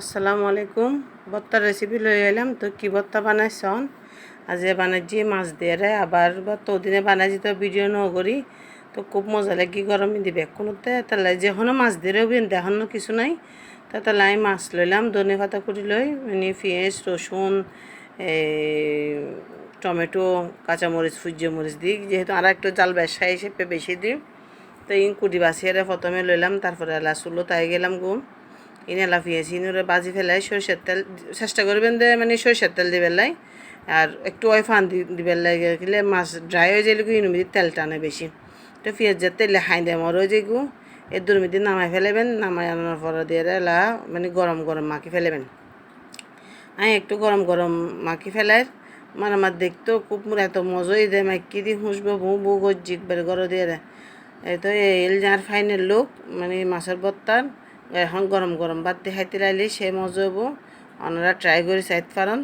আসসালামু আলাইকুম। ভর্তার রেসিপি লই এলাম। তো কি ভর্তা বানাইছন? আজ বানাইছি মাছ দিয়ে আবার ভর্তা ওদিনে বানাইছি তো ভিডিও ন করি। তো খুব মজা লাগে গরমে দিবে কোনোতে তাহলে যেখনো মাছ দিয়ে দেখানো কিছু নাই। তো তাহলে আমি মাছ লইলাম, ধনে পাতা কুটি লই, মানে পেঁয়াজ রসুন টমেটো কাঁচামরিচ সূর্যমরিচ দিই, যেহেতু আর একটু জাল বেশা হিসেবে বেশি দিই। তো ইন কুটি বাছিয়ে প্রথমে লইলাম, তারপরে এলা চুলো তাই গেলাম গুম ইনে লাফিয়েছি ইনুরে বাজি ফেলাই সরষের তেল চেষ্টা করবেন যে মানে সরষের তেল দিবেন লাই, আর একটু ওই ফান দিবেন লাগে গেলে মাছ ড্রাই হয়ে যাইলে ইনু মিদি তেল টানে বেশি। তো পেঁয়াজের তেলে হাই দেয় মর হয়ে যাই গু এর দুর্মিদি নামাই ফেলেবেন, নামাই আনার পরে দিয়ে এলা মানে গরম গরম মাখি ফেলেবেন। আমি একটু গরম গরম মাখি ফেলাই মানে আমার দেখতেও খুব এত মজাই দেয়, মাইকি দি হুঁসবো বউ বউ গজ্জি একবারে গরম দিয়ে দেয়। এই তো এল যার ফাইনাল লোক মানে মাছের ভর্তার এখন গরম গরম ভাত দিয়ে খাইতে লাইলে সে মজা হবো। ওনারা ট্রাই করে চাইতে পারেন।